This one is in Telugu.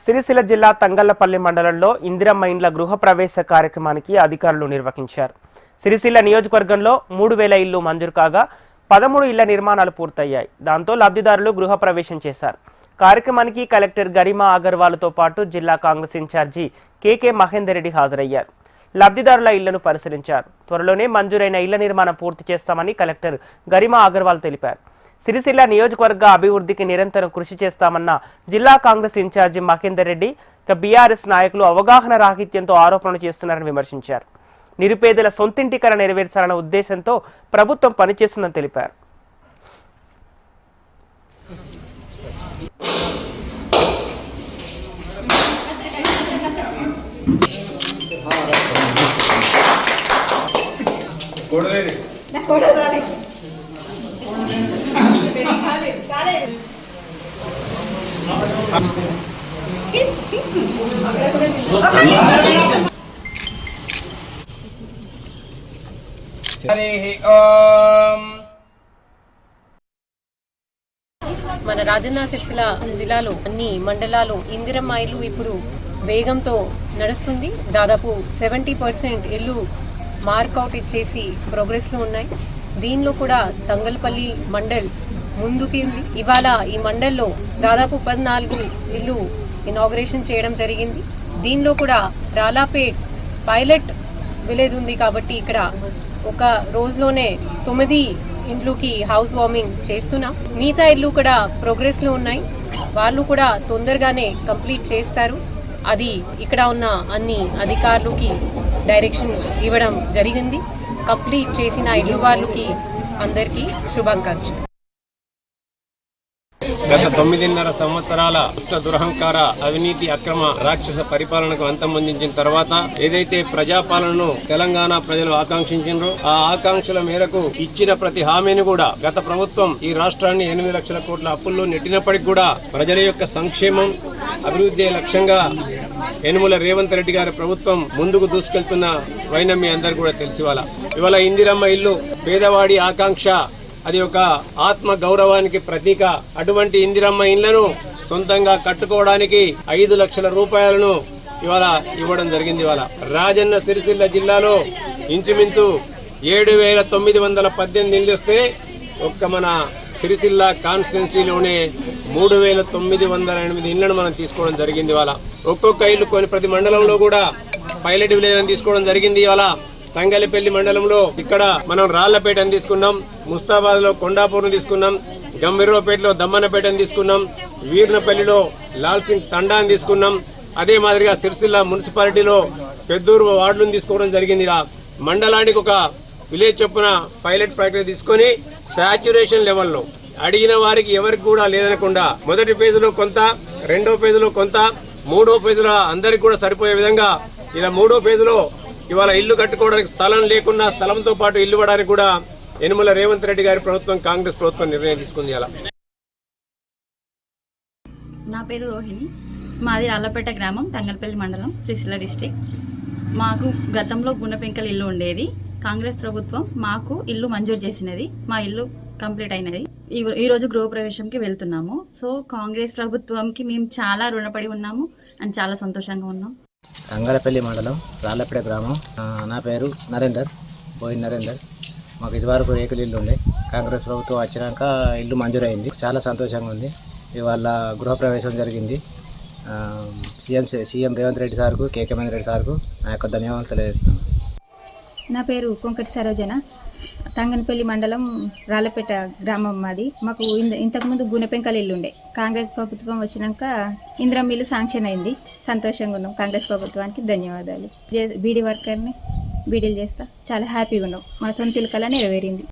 సిరిసిల్ల జిల్లా తంగళ్లపల్లి మండలంలో ఇందిరమ్మ ఇండ్ల గృహప్రవేశ కార్యక్రమానికి అధికారులు నిర్వహించారు. సిరిసిల్ల నియోజకవర్గంలో 3000 ఇళ్లు మంజూరు కాగా 13 ఇళ్ల నిర్మాణాలు పూర్తయ్యాయి. దాంతో లబ్ధిదారులు గృహప్రవేశం చేశారు. కార్యక్రమానికి కలెక్టర్ గరిమా అగర్వాల్తో పాటు జిల్లా కాంగ్రెస్ ఇన్ఛార్జి కేకే మహేందర్ రెడ్డి హాజరయ్యారు. లబ్ధిదారుల ఇళ్లను పరిశీలించారు. త్వరలోనే మంజూరైన ఇళ్ల నిర్మాణం పూర్తి చేస్తామని కలెక్టర్ గరిమా అగర్వాల్ తెలిపారు. సిరిసిల్ల నియోజకవర్గ అభివృద్ధికి నిరంతరం కృషి చేస్తామన్న జిల్లా కాంగ్రెస్ ఇన్ఛార్జి మహేందర్ రెడ్డి బీఆర్ఎస్ నాయకులు అవగాహన రాహిత్యంతో ఆరోపణలు చేస్తున్నారని విమర్శించారు. నిరుపేదల సొంతింటి కల నెరవేర్చాలన్న ఉద్దేశంతో ప్రభుత్వం పనిచేస్తుందని తెలిపారు. మన రాజన్న సిరిసిల్ల జిల్లాలో అన్ని మండలాలు ఇందిరమ్మ ఇల్లు ఇప్పుడు వేగంతో నడుస్తుంది. దాదాపు 70% ఇల్లు మార్కౌట్ ఇచ్చేసి ప్రోగ్రెస్ లో ఉన్నాయి. దీనిలో కూడా తంగళ్లపల్లి మండల్ ముందుకి ఉంది. ఇవాళ ఈ మండల్లో దాదాపు 14 ఇల్లు ఇనాగ్రేషన్ చేయడం జరిగింది. దీనిలో కూడా రాలాపేట్ పైలట్ విలేజ్ ఉంది కాబట్టి ఇక్కడ ఒక రోజులోనే 9 ఇంట్లోకి హౌస్ వార్మింగ్ చేస్తున్నాం. మిగతా ఇల్లు కూడా ప్రోగ్రెస్ లో ఉన్నాయి. వాళ్ళు కూడా తొందరగానే కంప్లీట్ చేస్తారు. అది ఇక్కడ ఉన్న అన్ని అధికారులకి డైరెక్షన్స్ ఇవ్వడం జరిగింది. కంప్లీట్ చేసిన ఇల్లు వాళ్ళకి అందరికీ శుభాకాంక్షలు. గత 9.5 సంవత్సరాల దుష్ట దురహంకార అవినీతి అక్రమ రాక్షస పరిపాలనకు అంతమొందించిన తర్వాత ఏదైతే ప్రజాపాలనను తెలంగాణ ప్రజలు ఆకాంక్షించారో ఆ ఆకాంక్షల మేరకు ఇచ్చిన ప్రతి హామీని కూడా గత ప్రభుత్వం ఈ రాష్ట్రాన్ని 8 లక్షల కోట్ల అప్పుల్లో నెట్టినప్పటికీ కూడా ప్రజల యొక్క సంక్షేమం అభివృద్ధి లక్ష్యంగా యనుమల రేవంత్ రెడ్డి గారి ప్రభుత్వం ముందుకు దూసుకెళ్తున్న వైనం మీ అందరు కూడా తెలిసి ఇవాళ ఇందిరమ్మ ఇల్లు పేదవాడి ఆకాంక్ష, అది ఒక ఆత్మ గౌరవానికి ప్రతీక. అటువంటి ఇందిరమ్మ ఇళ్లను సొంతంగా కట్టుకోవడానికి 5 లక్షల రూపాయలను ఇవాళ ఇవ్వడం జరిగింది. ఇవాళ రాజన్న సిరిసిల్ల జిల్లాలో ఇంచుమించు 7,918 ఇళ్లు వస్తే ఒక్క మన సిరిసిల్ల కాన్స్టిట్యున్సీలోనే 3,908 ఇళ్లను మనం తీసుకోవడం జరిగింది. ఇవాళ ఒక్కొక్క ఇల్లు ప్రతి మండలంలో కూడా పైలట్ విలేజ్ అని తీసుకోవడం జరిగింది. ఇవాళ తంగళ్లపల్లి మండలంలో ఇక్కడ మనం రాళ్లపేటను తీసుకున్నాం, ముస్తాబాద్ లో కొండాపూర్ను తీసుకున్నాం, గంభీరపేటలో దమ్మన్నపేటను తీసుకున్నాం, వీర్నపల్లిలో లాల్ సింగ్ తండాను తీసుకున్నాం. అదే మాదిరిగా సిరిసిల్ల మున్సిపాలిటీలో పెద్దూరు వార్డులను తీసుకోవడం జరిగింది. మండలానికి ఒక విలేజ్ చొప్పున పైలట్ ప్రక్రియ తీసుకొని సాచ్యురేషన్ లెవెల్లో అడిగిన వారికి ఎవరికి కూడా లేదనకుండా మొదటి ఫేజ్లో కొంత, రెండో ఫేజ్లో కొంత, మూడో ఫేజ్లో అందరికి కూడా సరిపోయే విధంగా ఇలా మూడో ఫేజ్లో ఇవాళ ఇల్లు కట్టుకోవడానికి స్థలం లేకున్నా స్థలంతో పాటు ఇల్లు ఇవ్వడానికి కూడా యనుమల రేవంత్ రెడ్డి గారి ప్రభుత్వం, కాంగ్రెస్ ప్రభుత్వం నిర్ణయం తీసుకుంది. అలా నా పేరు రోహిణి, మాది రాళ్లపేట గ్రామం, తంగళ్లపల్లి మండలం, సిరిసిల్ల డిస్ట్రిక్ట్. మాకు గతంలో గుణపెంకల ఇల్లు ఉండేది. కాంగ్రెస్ ప్రభుత్వం మాకు ఇల్లు మంజూరు చేసినది. మా ఇల్లు కంప్లీట్ అయినది. ఈరోజు గృహప్రవేశంకి వెళ్తున్నాము. సో కాంగ్రెస్ ప్రభుత్వంకి మేము చాలా రుణపడి ఉన్నాము అండ్ చాలా సంతోషంగా ఉన్నాం. తంగళ్లపల్లి మండలం, రాళ్లపేట గ్రామం. నా పేరు నరేందర్, బోయిన్ నరేందర్. మాకు ఇదివరకు రేకులు ఇల్లు ఉండే, కాంగ్రెస్ ప్రభుత్వం వచ్చినాక ఇల్లు మంజూరైంది. చాలా సంతోషంగా ఉంది. ఇవాళ గృహప్రవేశం జరిగింది. సీఎం రేవంత్ రెడ్డి సార్కు, కేకే మహేందర్ రెడ్డి సార్కు నా యొక్క ధన్యవాదాలు తెలియజేస్తున్నాను. నా పేరు కొంకటి సరోజన, తంగనపల్లి మండలం, రాళ్లపేట గ్రామం మాది. మాకు ఇంతకుముందు గుణపెంకల ఇల్లు ఉండే. కాంగ్రెస్ ప్రభుత్వం వచ్చినాక ఇందిరమ్మ ఇల్లు శాంక్షన్ అయింది. సంతోషంగా ఉన్నాం. కాంగ్రెస్ ప్రభుత్వానికి ధన్యవాదాలు. బీడీ వర్కర్ని బీడీలు చేస్తా చాలా హ్యాపీగా ఉన్నాం. మా సొంత ఇల్లు కల నెరవేరింది.